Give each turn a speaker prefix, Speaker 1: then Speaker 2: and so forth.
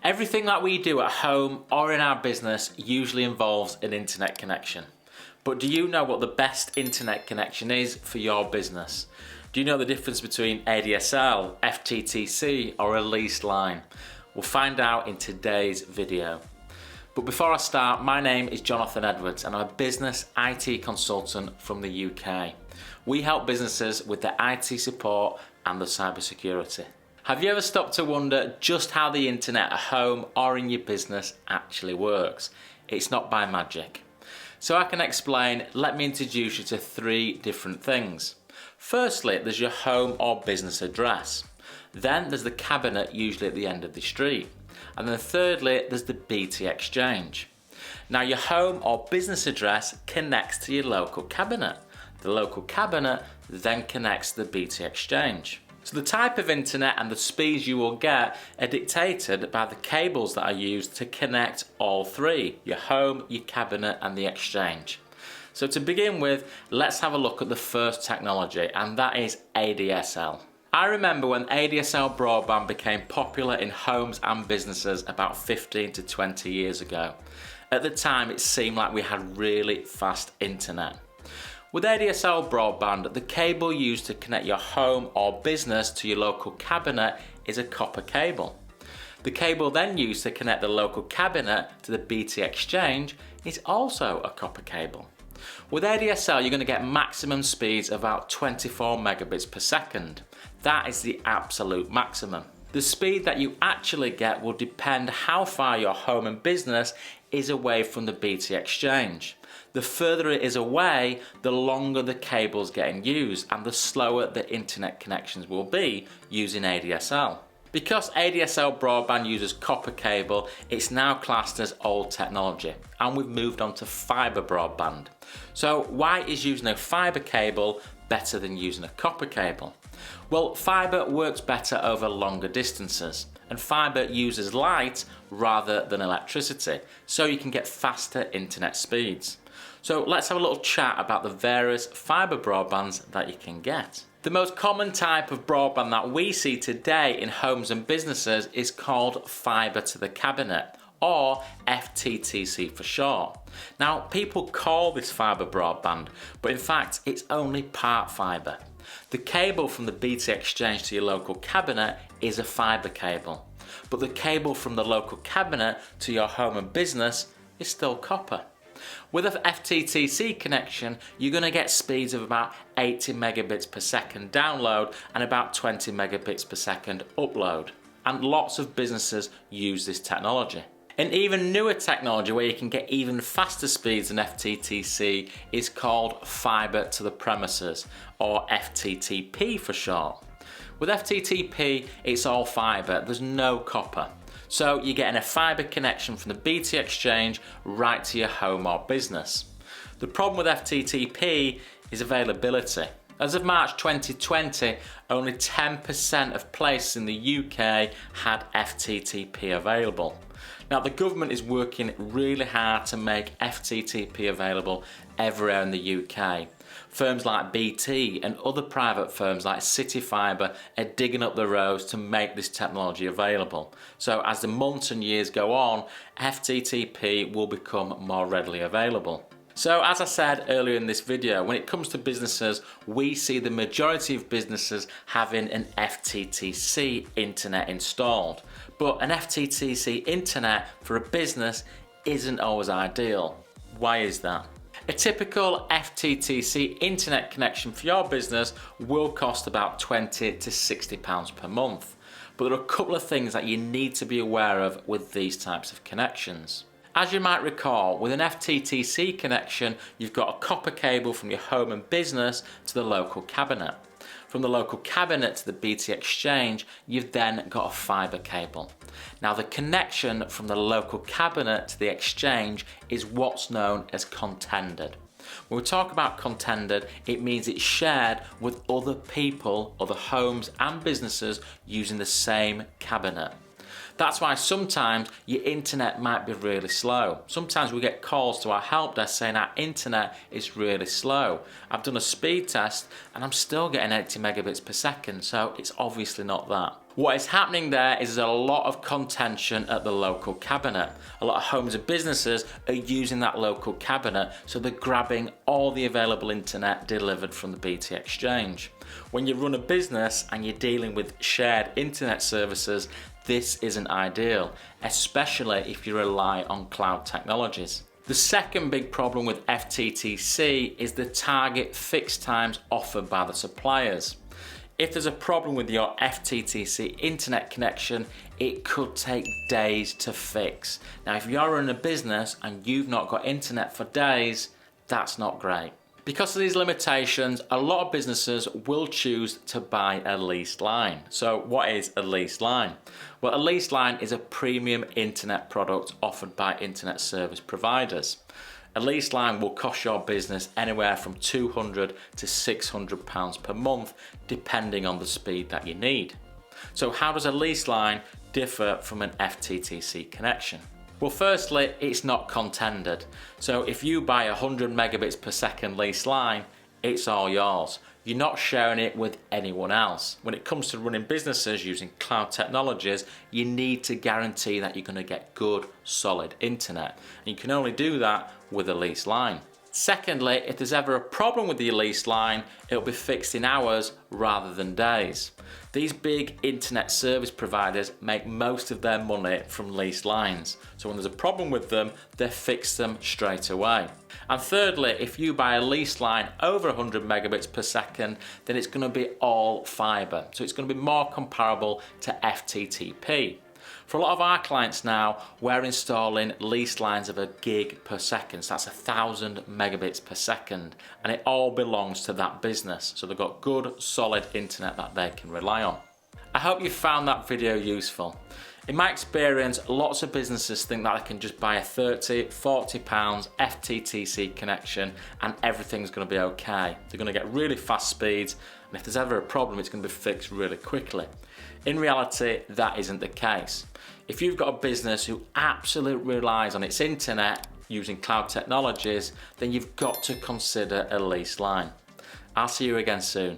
Speaker 1: Everything that we do at home or in our business usually involves an internet connection. But do you know what the best internet connection is for your business? Do you know the difference between ADSL, FTTC or a leased line? We'll find out in today's video. But before I start, my name is Jonathan Edwards and I'm a business IT consultant from the UK. We help businesses with their IT support and the cybersecurity. Have you ever stopped to wonder just how the internet at home or in your business actually works? It's not by magic. So I can explain, let me introduce you to three different things. Firstly, there's your home or business address. Then there's the cabinet, usually at the end of the street. And then thirdly, there's the BT exchange. Now your home or business address connects to your local cabinet. The local cabinet then connects to the BT exchange. So the type of internet and the speeds you will get are dictated by the cables that are used to connect all three, your home, your cabinet and the exchange. So to begin with, let's have a look at the first technology, and that is ADSL. I remember when ADSL Broadband became popular in homes and businesses about 15 to 20 years ago. At the time, it seemed like we had really fast internet. With ADSL Broadband, the cable used to connect your home or business to your local cabinet is a copper cable. The cable then used to connect the local cabinet to the BT exchange is also a copper cable. With ADSL, you're going to get maximum speeds of about 24 megabits per second. That is the absolute maximum. The speed that you actually get will depend how far your home and business is away from the BT exchange. The further it is away, the longer the cable's getting used and the slower the internet connections will be using ADSL. Because ADSL Broadband uses copper cable, it's now classed as old technology and we've moved on to fibre broadband. So why is using a fibre cable better than using a copper cable? Well, fibre works better over longer distances and fibre uses light rather than electricity, so you can get faster internet speeds. So let's have a little chat about the various fibre broadbands that you can get. The most common type of broadband that we see today in homes and businesses is called fibre to the cabinet, or FTTC for short. Now, people call this fibre broadband, but in fact it's only part fibre. The cable from the BT exchange to your local cabinet is a fibre cable, but the cable from the local cabinet to your home and business is still copper. With an FTTC connection, you're going to get speeds of about 80 megabits per second download and about 20 megabits per second upload. And lots of businesses use this technology. An even newer technology where you can get even faster speeds than FTTC is called fibre to the premises, or FTTP for short. With FTTP, it's all fibre, there's no copper. So you're getting a fibre connection from the BT exchange right to your home or business. The problem with FTTP is availability. As of March 2020, only 10% of places in the UK had FTTP available. Now the government is working really hard to make FTTP available everywhere in the UK. Firms like BT and other private firms like City Fibre are digging up the roads to make this technology available. So as the months and years go on, FTTP will become more readily available. So as I said earlier in this video, when it comes to businesses, we see the majority of businesses having an FTTC internet installed. But an FTTC internet for a business isn't always ideal. Why is that? A typical FTTC internet connection for your business will cost about £20 to £60 per month. But there are a couple of things that you need to be aware of with these types of connections. As you might recall, with an FTTC connection, you've got a copper cable from your home and business to the local cabinet. From the local cabinet to the BT exchange, you've then got a fibre cable. Now the connection from the local cabinet to the exchange is what's known as contended. When we talk about contended, it means it's shared with other people, other homes and businesses using the same cabinet. That's why sometimes your internet might be really slow. Sometimes we get calls to our help desk saying our internet is really slow. I've done a speed test and I'm still getting 80 megabits per second, so it's obviously not that. What is happening there is there's a lot of contention at the local cabinet. A lot of homes and businesses are using that local cabinet, so they're grabbing all the available internet delivered from the BT Exchange. When you run a business and you're dealing with shared internet services, this isn't ideal, especially if you rely on cloud technologies. The second big problem with FTTC is the target fixed times offered by the suppliers. If there's a problem with your FTTC internet connection, it could take days to fix. Now, if you're in a business and you've not got internet for days, that's not great. Because of these limitations, a lot of businesses will choose to buy a leased line. So what is a leased line? Well, a leased line is a premium internet product offered by internet service providers. A leased line will cost your business anywhere from £200 to £600 per month, depending on the speed that you need. So how does a leased line differ from an FTTC connection? Well, firstly, it's not contended. So if you buy 100 megabits per second leased line, it's all yours. You're not sharing it with anyone else. When it comes to running businesses using cloud technologies, you need to guarantee that you're going to get good, solid internet. And you can only do that with a leased line. Secondly, if there's ever a problem with the leased line, it'll be fixed in hours rather than days. These big internet service providers make most of their money from leased lines. So when there's a problem with them, they fix them straight away. And thirdly, if you buy a leased line over 100 megabits per second, then it's going to be all fibre. So it's going to be more comparable to FTTP. For a lot of our clients now, we're installing leased lines of 1 gig per second. So that's 1,000 megabits per second. And it all belongs to that business. So they've got good, solid internet that they can rely on. I hope you found that video useful. In my experience, lots of businesses think that I can just buy a £30, £40 FTTC connection and everything's going to be okay. They're going to get really fast speeds, and if there's ever a problem, it's going to be fixed really quickly. In reality, that isn't the case. If you've got a business who absolutely relies on its internet using cloud technologies, then you've got to consider a leased line. I'll see you again soon.